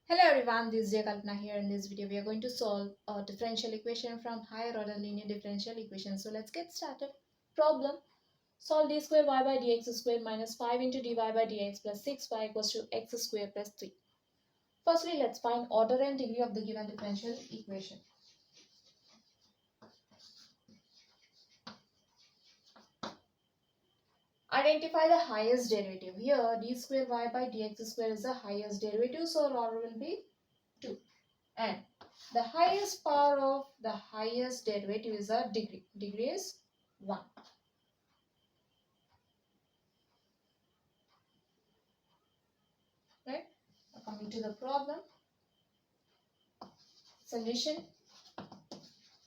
Hello everyone, this is Chinnaiah Kalpana here. In this video, we are going to solve a differential equation from higher order linear differential equation. So let's get started. Problem: solve d square y by dx square minus 5 into dy by dx plus 6y equals to x square plus 3. Firstly, let's find order and degree of the given differential equation. Identify the highest derivative. Here, d square y by dx square is the highest derivative, so order will be 2. And the highest power of the highest derivative is a degree. Degree is 1. Right? Now coming to the problem. Solution.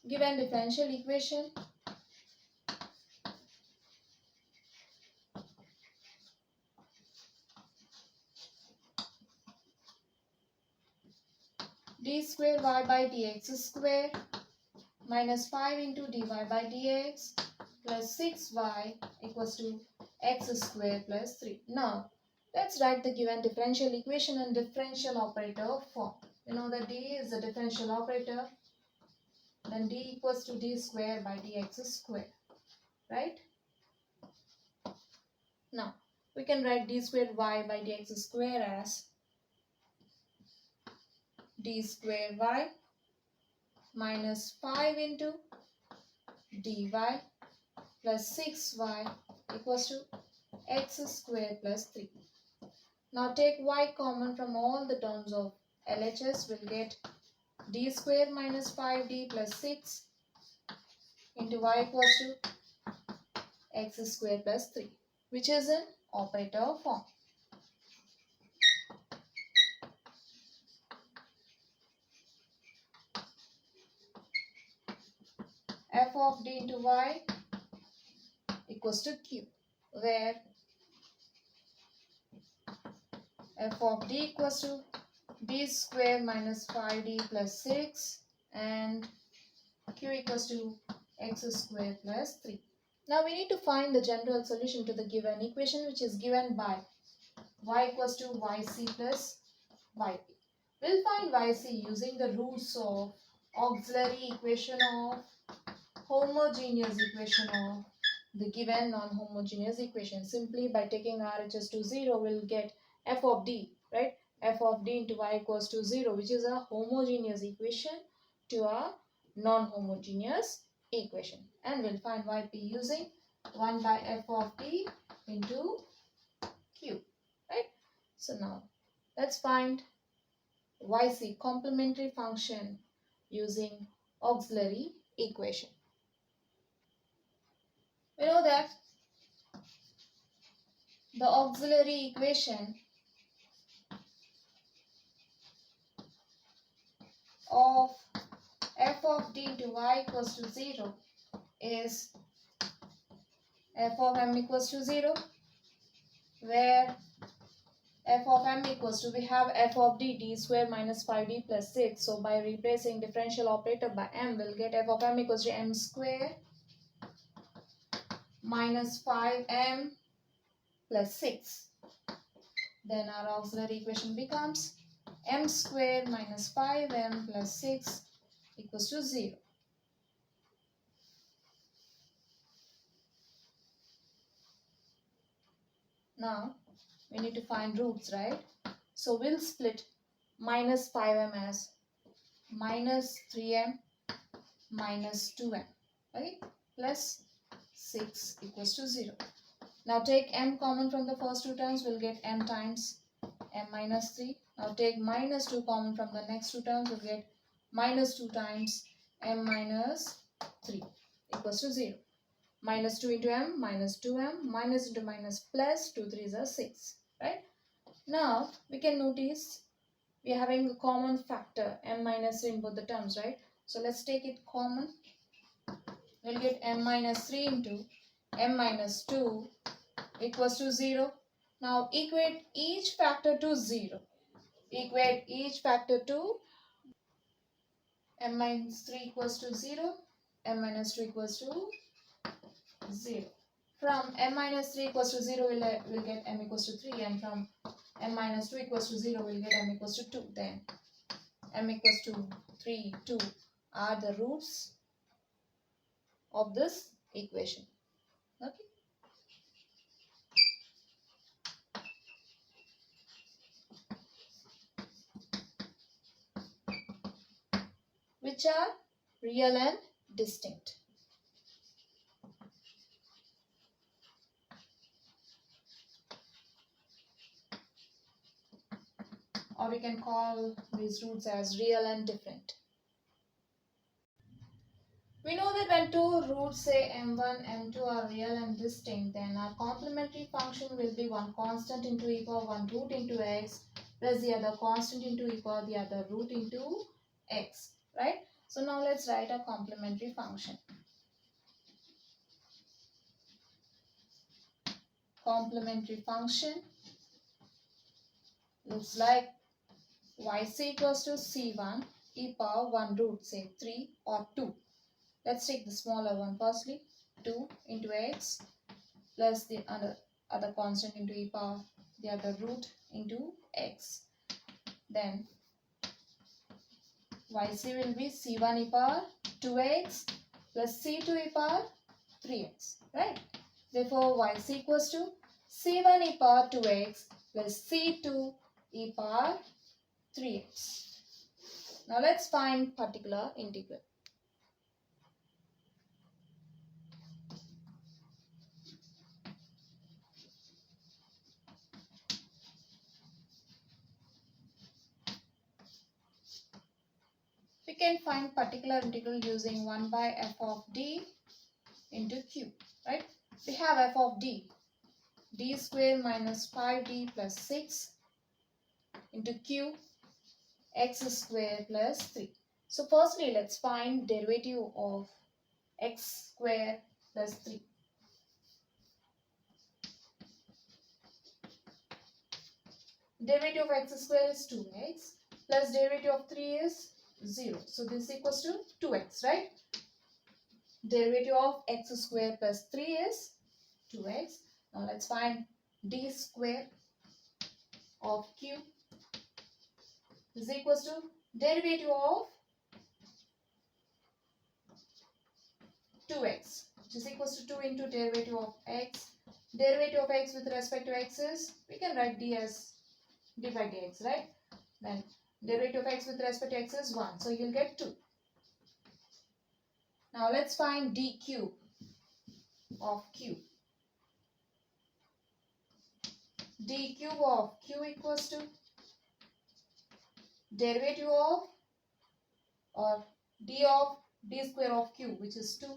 Given differential equation. D square y by dx square minus 5 into dy by dx plus 6y equals to x square plus 3. Now, let's write the given differential equation in differential operator form. You know that d is the differential operator, then d equals to d square by dx square, right? Now, we can write d square y by dx square as d square y minus 5 into dy plus 6y equals to x square plus 3. Now take y common from all the terms of LHS. We'll get d square minus 5d plus 6 into y equals to x square plus 3, which is in operator form. F of d into y equals to q, where f of d equals to d square minus 5d plus 6 and q equals to x square plus 3. Now we need to find the general solution to the given equation, which is given by y equals to yc plus yp. We'll find yc using the roots of auxiliary equation of homogeneous equation of the given non-homogeneous equation. Simply by taking RHS to 0, we'll get f of d, right? F of d into y equals to 0, which is a homogeneous equation to a non-homogeneous equation. And we'll find yp using 1 by f of d into q, right? So now, let's find yc, complementary function, using auxiliary equation. We know that the auxiliary equation of f of d into y equals to 0 is f of m equals to 0, where f of m equals to, we have f of d square minus 5d plus 6. So by replacing differential operator by m, we'll get f of m equals to m square minus 5m plus 6. Then our auxiliary equation becomes m square minus 5m plus 6 equals to 0. Now, we need to find roots, right? So, we'll split minus 5m as minus 3m minus 2m, okay? Plus 6 equals to 0. Now, take m common from the first two terms, we'll get m times m minus 3. Now, take minus 2 common from the next two terms, we'll get minus 2 times m minus 3 equals to 0. Minus 2 into m, minus 2m, minus into minus plus 2 3s are 6, right? Now, we can notice we are having a common factor m minus 3 in both the terms, right? So, let's take it common. We'll get m minus 3 into m minus 2 equals to 0. Now, equate each factor to 0. Equate each factor to m minus 3 equals to 0, m minus 2 equals to 0. From m minus 3 equals to 0, we'll get m equals to 3, and from m minus 2 equals to 0, we'll get m equals to 2. Then m equals to 3, 2 are the roots of this equation. Okay. Which are real and distinct. Or we can call these roots as real and different. We know that when two roots say m1, m2 are real and distinct, then our complementary function will be one constant into e power 1 root into x plus the other constant into e power the other root into x, right? So now let's write a complementary function. Complementary function looks like yc equals to c1 e power 1 root, say 3 or 2. Let's take the smaller one firstly. 2 into x plus the other constant into e power the other root into x. Then yc will be c1 e power 2x plus c2 e power 3x, right? Therefore yc equals to c1 e power 2x plus c2 e power 3x. Now let's find particular integral. We can find particular integral using 1 by f of d into q, right? We have f of d, d square minus 5d plus 6 into q, x square plus 3. So firstly, let's find derivative of x square plus 3. Derivative of x square is 2x plus derivative of 3 is 0. So this equals to 2x, right? Derivative of x square plus 3 is 2x. Now let's find d square of q is equals to derivative of 2x, which is equals to 2 into derivative of x. Derivative of x with respect to x is, we can write d as d by dx, right? Then derivative of x with respect to x is 1. So you'll get 2. Now let's find d cube of q. D cube of q equals to derivative of or d of d square of q, which is 2.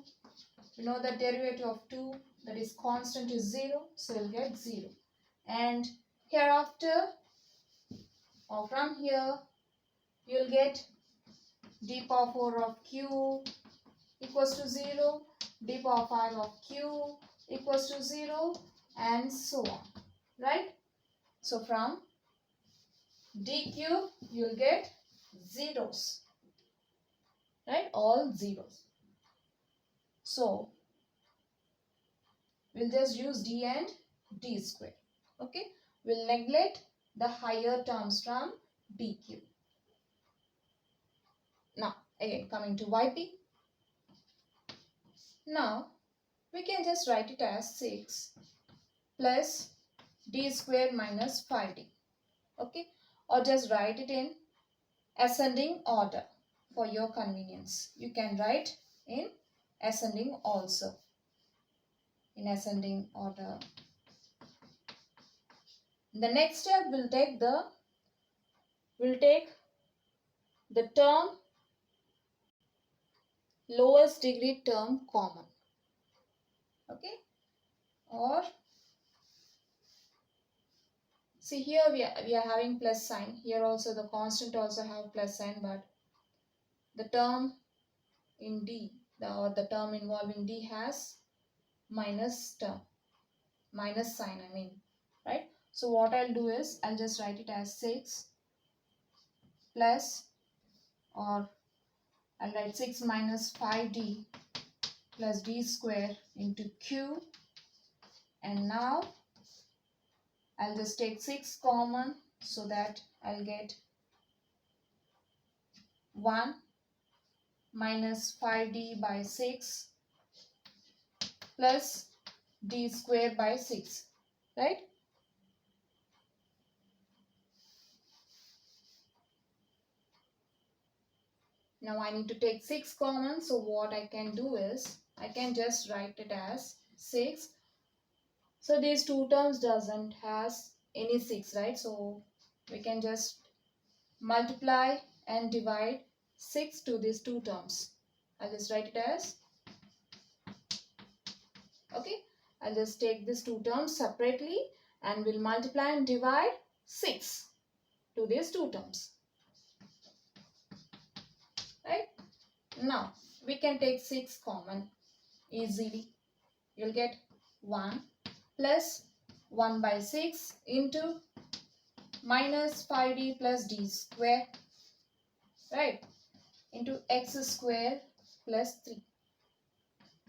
We know that derivative of 2, that is constant, is 0. So you'll get 0. And hereafter, or from here, you'll get d power 4 of q equals to 0, d power 5 of q equals to 0, and so on, right? So from d cube, you'll get zeros, right? All zeros. So we'll just use d and d square, okay? We'll neglect the higher terms from d cube. Now, again, coming to yp. Now, we can just write it as 6 plus d square minus 5d, okay? Or just write it in ascending order for your convenience. You can write in ascending also, in ascending order. The next step, we'll take the term, lowest degree term common, okay? Or see, here we are having plus sign. Here also the constant also have plus sign, but the term in d, or the term involving d has minus term, minus sign, I mean, right? So what I'll do is, I'll just write it as 6 plus, or I'll write 6 minus 5d plus d square into q, and now I'll just take 6 common so that I'll get 1 minus 5d by 6 plus d square by 6, right? Now I need to take 6 common, so what I can do is I can just write it as 6. So these two terms doesn't has any 6, right? So we can just multiply and divide 6 to these two terms. I'll just write it as, okay, I'll just take these two terms separately and we'll multiply and divide 6 to these two terms, right? Now we can take 6 common easily. You'll get 1 plus 1 by 6 into minus 5d plus d square, right, into x square plus 3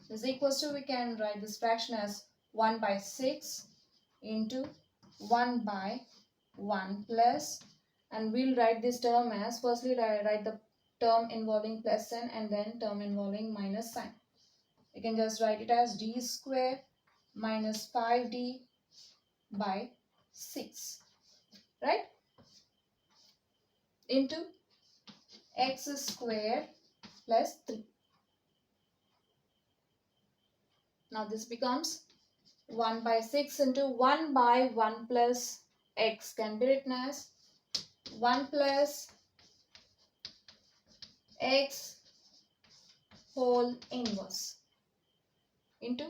is equals to, we can write this fraction as 1 by 6 into 1 by 1 plus, and we'll write this term as, firstly write the term involving plus sign and then term involving minus sign. You can just write it as d square minus 5d by 6, right, into x square plus 3. Now this becomes 1 by 6 into 1 by 1 plus x can be written as 1 plus x whole inverse into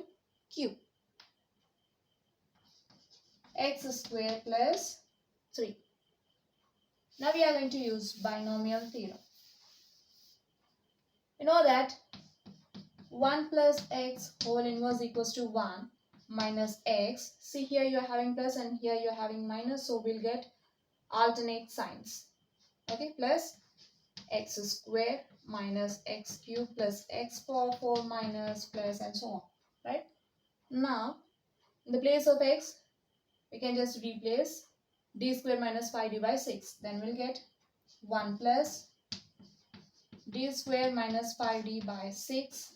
cube x square plus 3. Now we are going to use binomial theorem. You know that 1 plus x whole inverse equals to 1 minus x. See, here you are having plus and here you are having minus, so we'll get alternate signs. Okay, plus x square minus x cube plus x power 4 minus plus and so on, right? Now in the place of x we can just replace d square minus 5d by 6. Then we'll get 1 plus d square minus 5d by 6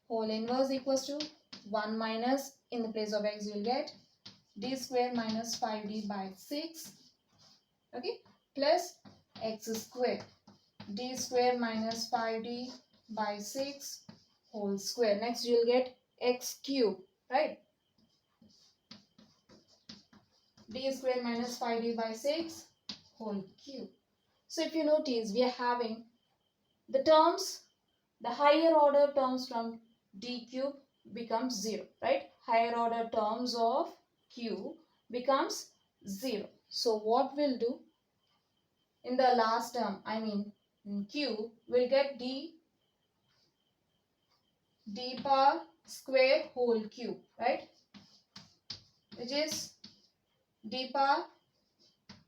whole inverse equals to 1 minus, in the place of x you'll get d square minus 5d by 6, okay, plus x square d square minus 5d by 6 whole square. Next you'll get x cube, right, d square minus 5d by 6 whole cube. So if you notice, we are having the terms, the higher order terms from d cube becomes 0, right? Higher order terms of cube becomes 0. So what we'll do in the last term, I mean in cube, we'll get d power square whole cube, right? Which is d power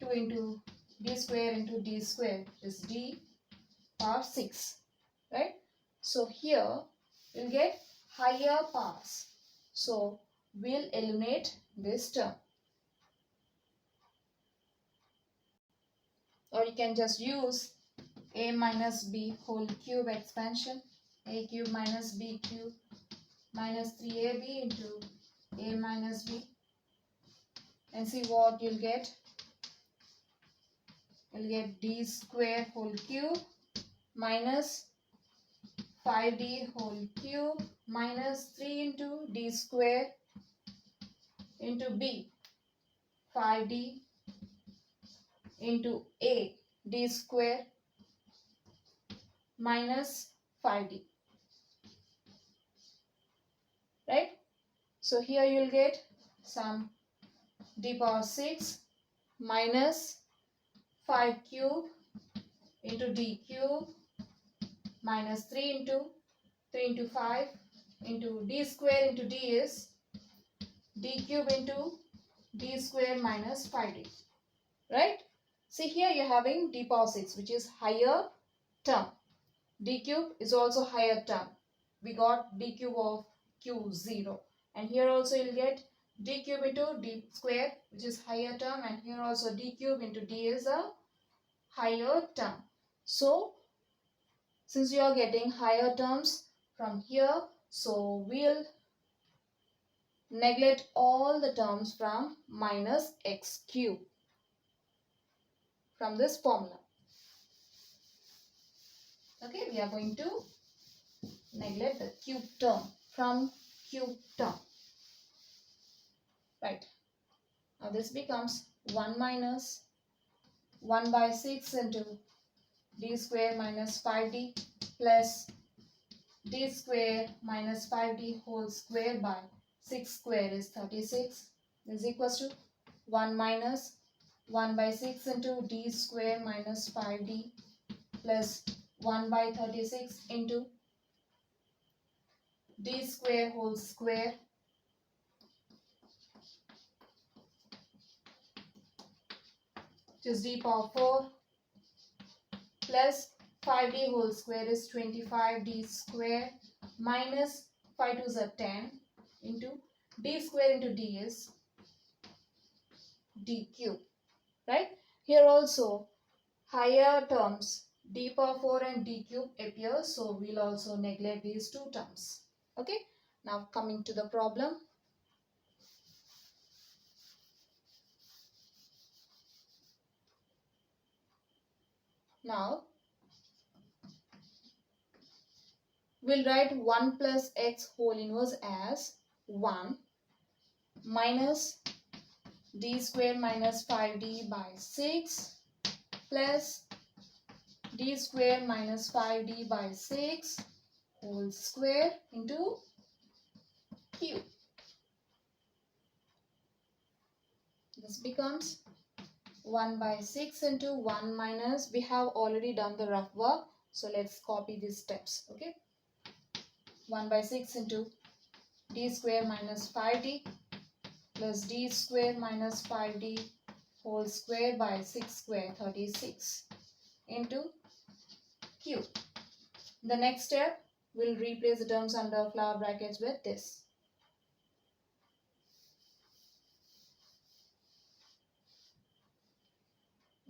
2 into d square into d square is d power 6, right? So here we'll get higher powers. So we'll eliminate this term. Or you can just use a minus b whole cube expansion, a cube minus b cube minus 3ab into a minus b, and see what you'll get. You'll get d square whole cube minus 5d whole cube minus 3 into d square into b, 5d into a, d square minus 5d, right? So here you'll get some d power 6 minus 5 cube into d cube minus 3 into 5 into d square into d is d cube into d square minus 5d, right? See, here you're having d power 6, which is higher term. D cube is also higher term. We got d cube of q 0, and here also you'll get d cube into d square, which is higher term, and here also d cube into d is a higher term. So since you are getting higher terms from here, so we'll neglect all the terms from minus x cube from this formula. Okay, we are going to neglect the cube term from cube term. Right. Now this becomes 1 minus 1 by 6 into d square minus 5d plus d square minus 5d whole square by 6 square is 36 is equals to 1 minus 1 by 6 into d square minus 5d plus 1 by 36 into d square whole square which is d power 4 plus 5d whole square is 25d square minus 5 2s are 10 into d square into d is d cube, right? Here also higher terms d power 4 and d cube appear, so we'll also neglect these two terms. Okay, now coming to the problem. Now we'll write 1 plus x whole inverse as 1 minus d square minus 5d by 6 plus d square minus 5d by 6 whole square into cube. This becomes 1 by 6 into 1 minus, we have already done the rough work, so let's copy these steps. Okay, 1 by 6 into d square minus 5d plus d square minus 5d whole square by 6 square 36 into cube. The next step, we'll replace the terms under flower brackets with this.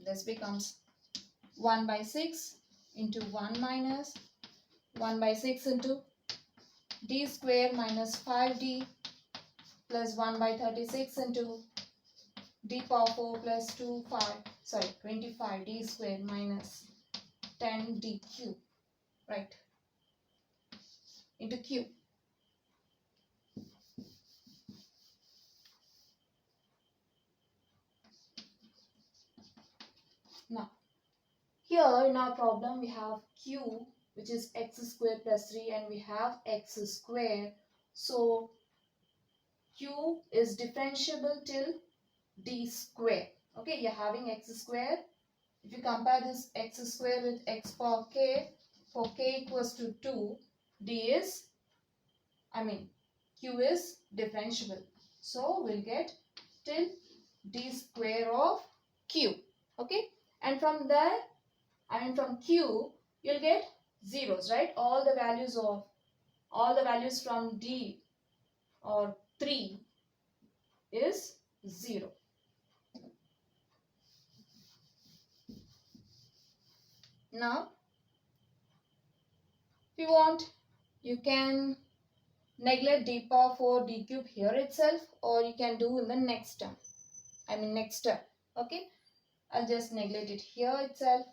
This becomes 1 by 6 into 1 minus 1 by 6 into d square minus 5d plus 1 by 36 into d power 4 plus 25 d square minus 10 d cube, right, into cube. Now here in our problem we have q, which is x square plus 3, and we have x square. So q is differentiable till d square. Okay, you're having x square. If you compare this x square with x power k, for k equals to 2, q is differentiable. So we'll get till d square of q. Okay, and from there, from q, you'll get zeros, right? All the values from d or 3 is 0. Now, if you want, you can neglect d power 4 d cube here itself, or you can do in the next term. Next step. Okay, I'll just neglect it here itself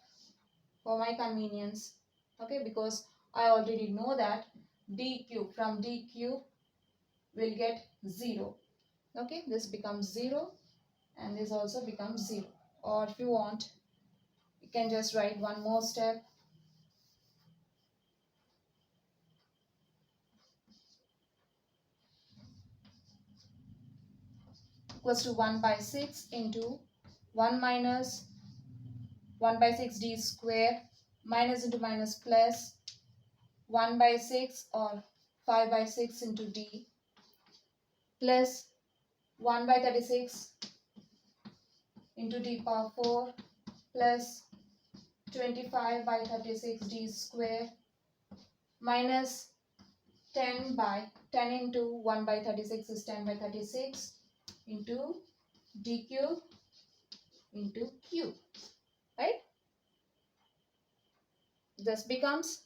for my convenience. Okay, because I already know that d cube, from d cube we'll get 0. Okay, this becomes 0 and this also becomes 0. Or if you want, you can just write one more step. Equals to 1 by 6 into 1 minus 1 by 6 d square minus into minus plus 1 by 6 or 5 by 6 into d plus 1 by 36 into d power 4 plus 25 by 36 d square minus 10 into 1 by 36 is 10 by 36 into d cube into q, right? This becomes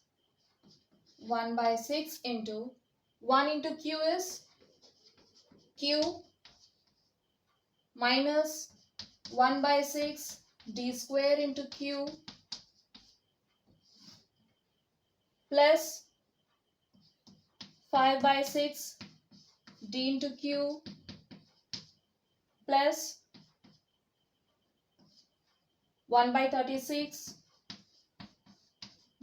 1 by 6 into 1 into q is q minus 1 by 6 d square into q plus 5 by 6 d into q plus 1 by 36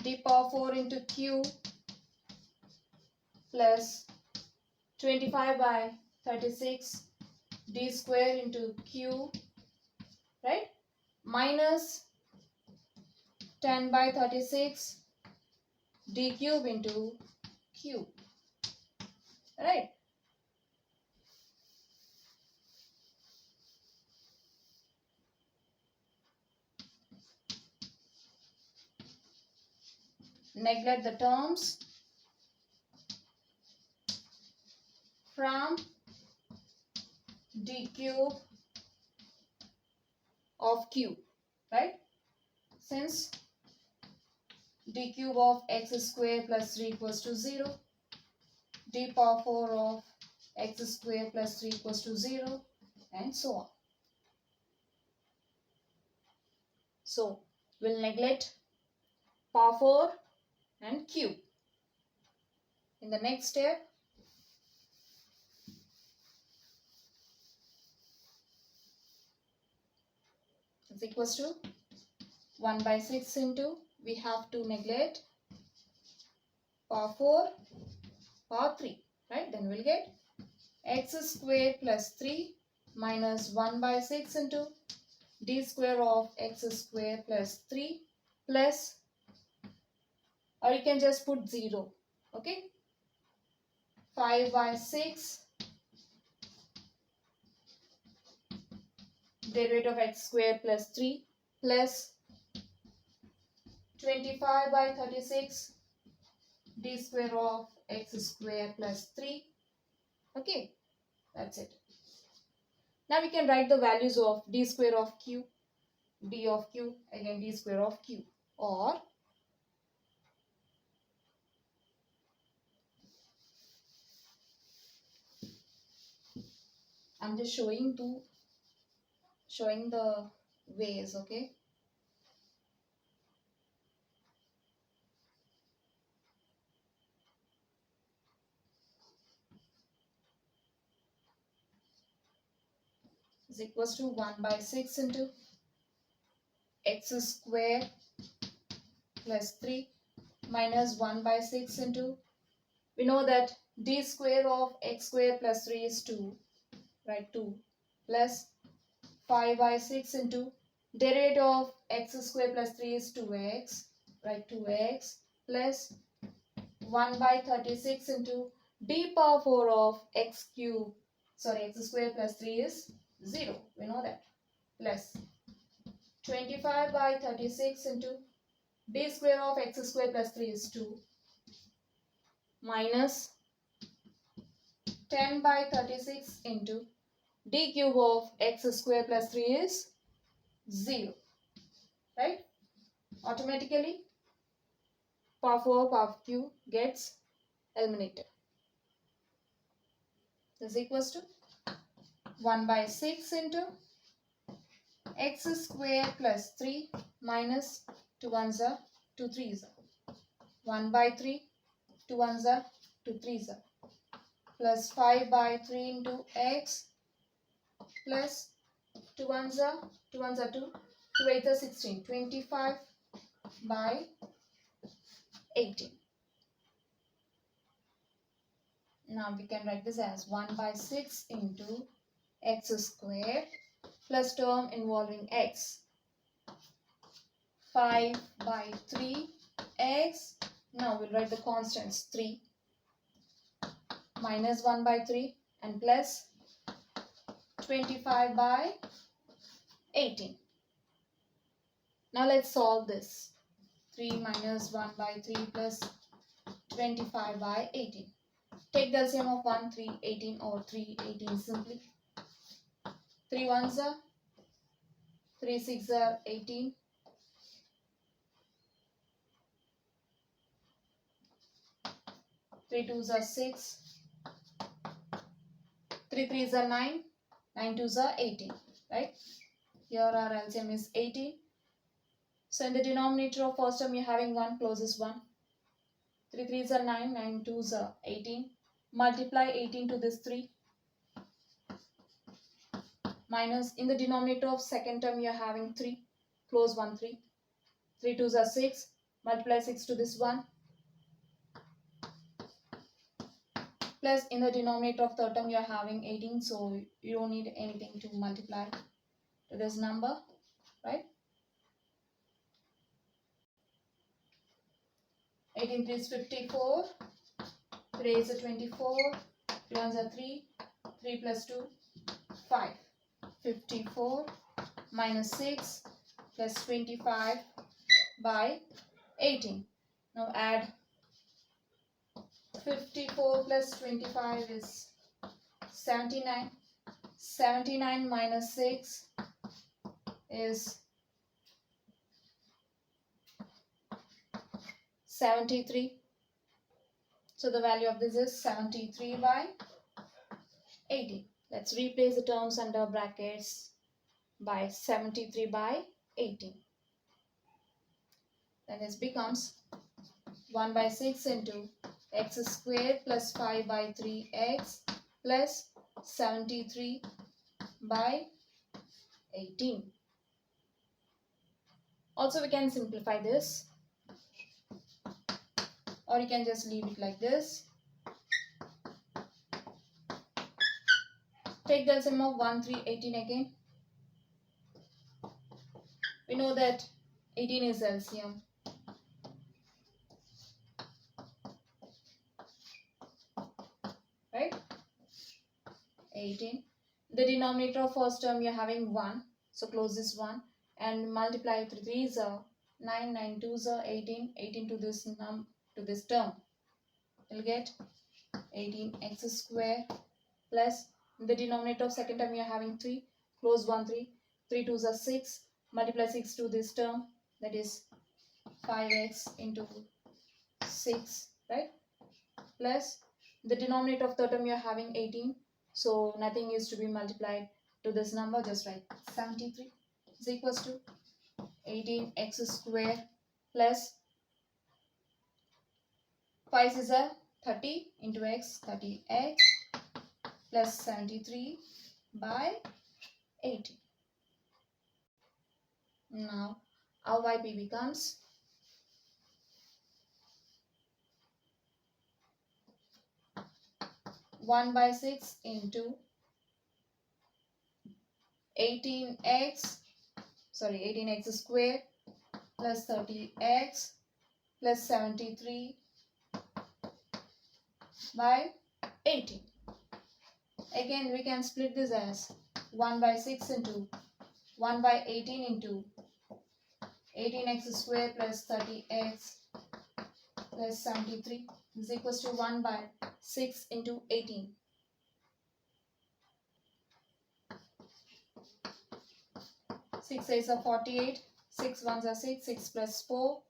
d power 4 into q plus 25 by 36 d square into q, right? Minus 10 by 36 d cube into q, right? Neglect the terms from d cube of q, right? Since d cube of x square plus 3 equals to 0, d power 4 of x square plus 3 equals to 0, and so on. So, we'll neglect power 4 and cube. In the next step, is equals to 1 by 6 into, we have to neglect power 4, power 3, right? Then we'll get x square plus 3 minus 1 by 6 into d square of x square plus 3 plus, or you can just put 0, okay? 5 by 6 derivative of x square plus 3 plus 25 by 36 d square of x square plus 3. Okay, that's it. Now we can write the values of d square of q, d of q, again d square of q, or I'm just showing the ways, okay? Is equals to 1 by 6 into x square plus 3 minus 1 by 6 into, we know that d square of x square plus 3 is 2, right? 2 plus 5 by 6 into derivative of x square plus 3 is 2x, right? 2x plus 1 by 36 into d power 4 of x square plus 3 is 0. We know that. Plus 25 by 36 into d square of x square plus 3 is 2 minus 10 by 36 into d cube of x square plus 3 is 0. Right? Automatically power 4 power q gets eliminated. This is equals to 1 by 6 into x square plus 3 minus 2 ones are 2 threes are 1 by 3, 2 ones are 2 threes are plus 5 by 3 into x plus 2 ones are 2 2, 2 8 are 16, 25 by 18. Now we can write this as 1 by 6 into x square plus term involving x, 5 by 3 x. Now we'll write the constants 3 minus 1 by 3 and plus 25 by 18. Now let's solve this. 3 minus 1 by 3 plus 25 by 18. Take the LCM of 1, 3, 18 or 3, 18 simply. 3 ones are 3 6 are 18. 3 twos are 6. 3 threes are 9. 9 twos are 18. Right? Here our LCM is 18. So in the denominator of first term, you're having 1, closest 1. 3 threes are 9. 9 twos are 18. Multiply 18 to this 3. Minus, in the denominator of second term, you're having 3. Close 1, 3. 3 twos are 6. Multiply 6 to this 1. Plus, in the denominator of third term, you're having 18. So you don't need anything to multiply to this number. Right? 18 3 is 54. 3 is a 24. 3 ones are 3. 3 plus 2, 5. 54 minus 6 plus 25 by 18. Now add 54 plus 25 is 79. 79 minus 6 is 73. So the value of this is 73 by 80. Let's replace the terms under brackets by 73 by 80. Then this becomes 1 by 6 into x squared plus 5 by 3x plus 73 by 18. Also we can simplify this, or you can just leave it like this. Take the LCM of 1, 3, 18 again. We know that 18 is LCM. Right? 18. The denominator of first term you're having 1. So close this 1 and multiply 3 3s are 9, 9 2s are 18, 18 to this term. You'll get 18x square plus the denominator of second term you're having 3. Close 1 3. 3 2s are 6. Multiply 6 to this term, that is 5x into 6, right? Plus the denominator of third term you're having 18. So nothing is to be multiplied to this number, just write 73 is equals to 18x square plus 5 is a 30 into x, 30x plus 73 by 80. Now our YP becomes 1 by 6 into 18x square plus 30x plus 73 by 18. Again we can split this as 1 by 6 into 1 by 18 into 18x square plus 30x plus 73 is equals to 1 by 6 into 18. 6 8s are 48. 6 1s are 6. 6 plus 4.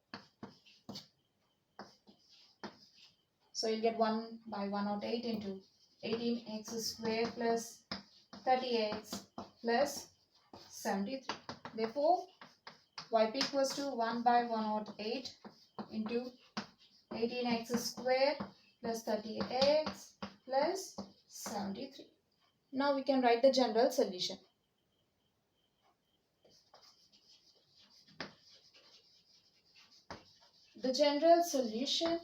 So you'll get 1 by 108 into 18x square plus 30x plus 73. Therefore, YP equals to 1 by 108 into 18x square plus 30x plus 73. Now we can write the general solution. The general solution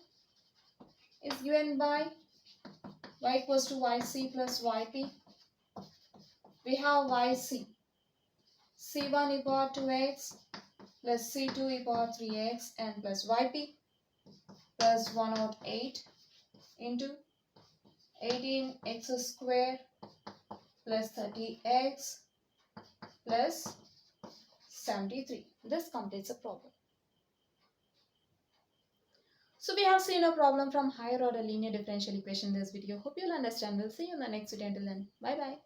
is given by y equals to yc plus yp. We have yc. c1 e power 2x plus c2 e power 3x and plus yp plus 108 into 18x square plus 30x plus 73. This completes the problem. So we have seen a problem from higher order linear differential equation in this video. Hope you'll understand. We'll see you in the next video. Until then, bye bye.